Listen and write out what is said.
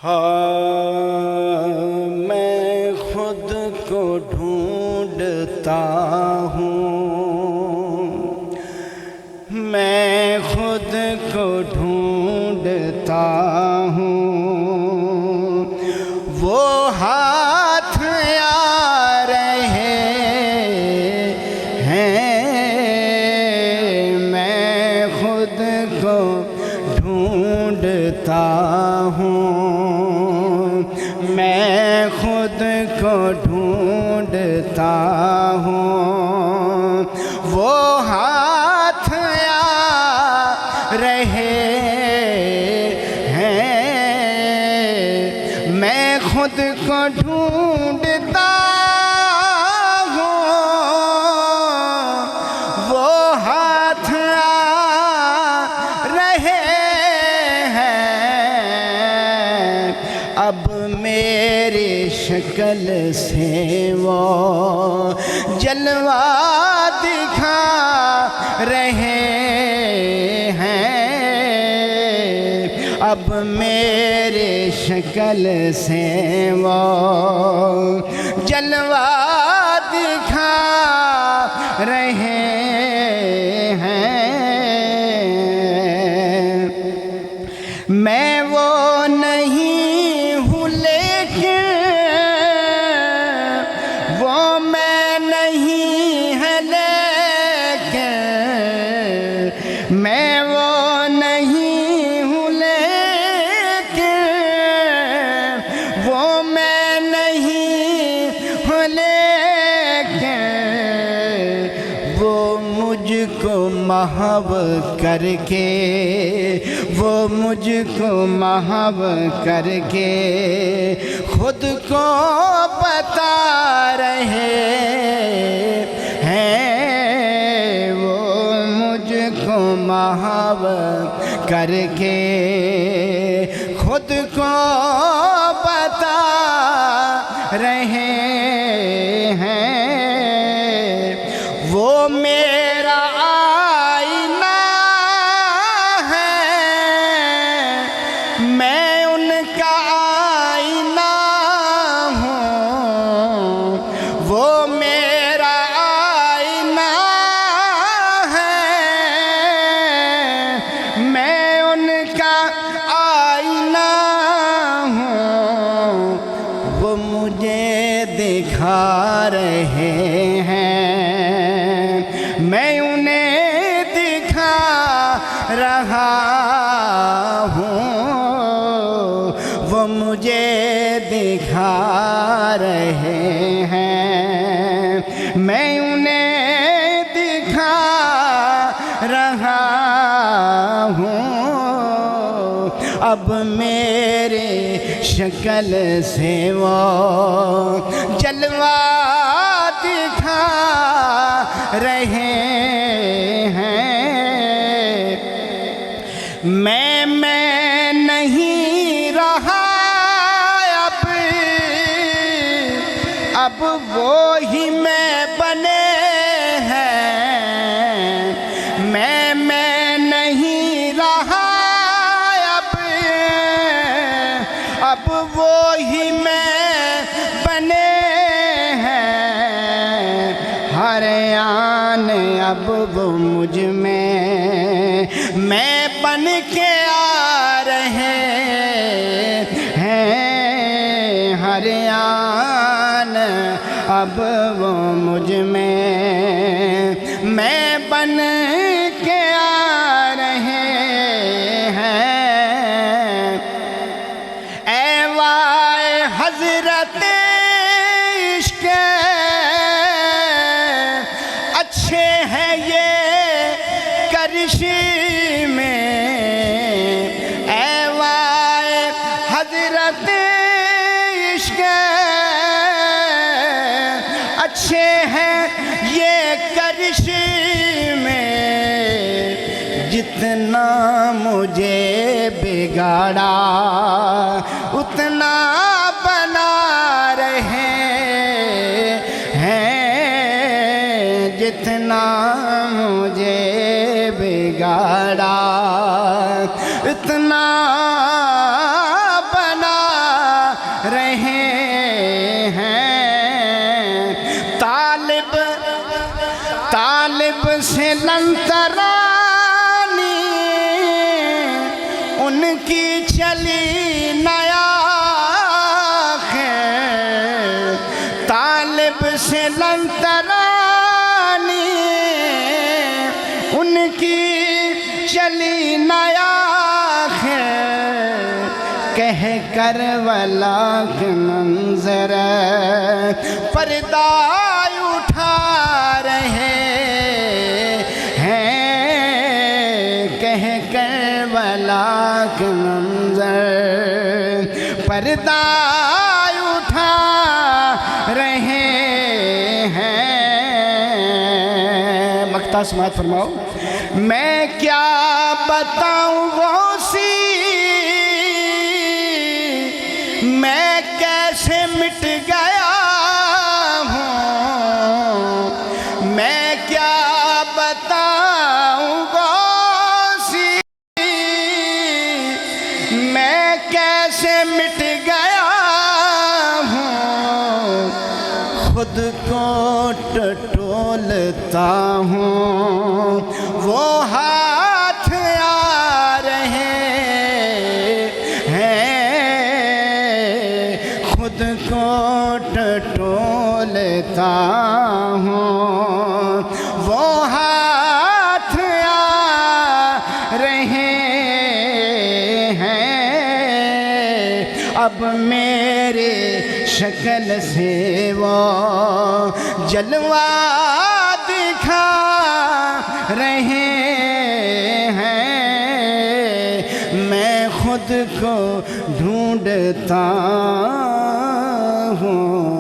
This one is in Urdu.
ہاں میں خود کو ڈھونڈتا ہوں، میں خود کو ڈھونڈتا ہوں، وہ ہاتھ آ رہے ہیں، میں خود کو ڈھونڈتا ہوں، میں خود کو ڈھونڈتا ہوں، وہ ہاتھ آ رہے ہیں، میں خود کو ڈھونڈتا ہوں، وہ ہاتھ آ رہے ہیں، اب میری شکل سے وہ جلوہ دکھا رہے ہیں، اب میری شکل سے وہ جلوہ دکھا رہے ہیں، میں وہ نہیں ہوں لیکن وہ میں نہیں ہے، لیکن میں وہ نہیں ہوں لیکن وہ میں نہیں ہوں، لیکن وہ مجھ کو محو کر کے، وہ مجھ کو محو کر کے خود کو بتا رہے ہیں، وہ مجھ کو محو کر کے خود کو بتا رہے ہیں، وہ میرا آئینہ ہے، میں ان کا آئینہ ہوں، وہ میرا آئینہ ہے، میں ان کا آئینہ ہوں، وہ مجھے دکھا رہے ہیں، میں انہیں دکھا رہا ہوں، وہ مجھے دکھا رہے ہیں، میں انہیں دکھا رہا ہوں، اب میرے شکل سے وہ جلوہ دکھا رہے ہیں، میں نہیں رہا اب وہی میں بنے ہیں، میں نہیں رہا اب وہی میں بنے ہیں، ہر آن اب وہ مجھ میں بن کے آ رہے ہیں، ہر آن اب وہ مجھ میں بن کے آ رہے ہیں، اے وائے حضرت عشق اچھے ہیں یہ کرشی میں، اے وائے حضرت عشق اچھے ہیں یہ کرشی میں، جتنا مجھے بگاڑا اتنا بنا رہے ہیں، جتنا مجھے بگاڑا اتنا بنا رہے ہیں، طالب سے لنترانی ان کی چلی نیا ہے، طالب سے لنترانی ان کی چلی نیا ہے، کہہ کر ولا کے منظر پردہ اٹھا رہے ہیں، کہہ کر ولا کے منظر پردہ اٹھا رہے ہیں۔ مقطع سماعت فرماؤ۔ میں کیا بتاؤں غوثی، میں کیسے مٹ گیا ہوں، میں کیا بتاؤں غوثی، میں کیسے مٹ گیا ہوں، خود کو ٹٹولتا ہوں، وہ ہاتھ آ رہے ہیں، خود کو ٹٹولتا ہوں، وہ ہاتھ آ رہے ہیں، اب میرے شکل سے وہ جلوہ دکھا رہے ہیں، میں خود کو ڈھونڈتا ہوں۔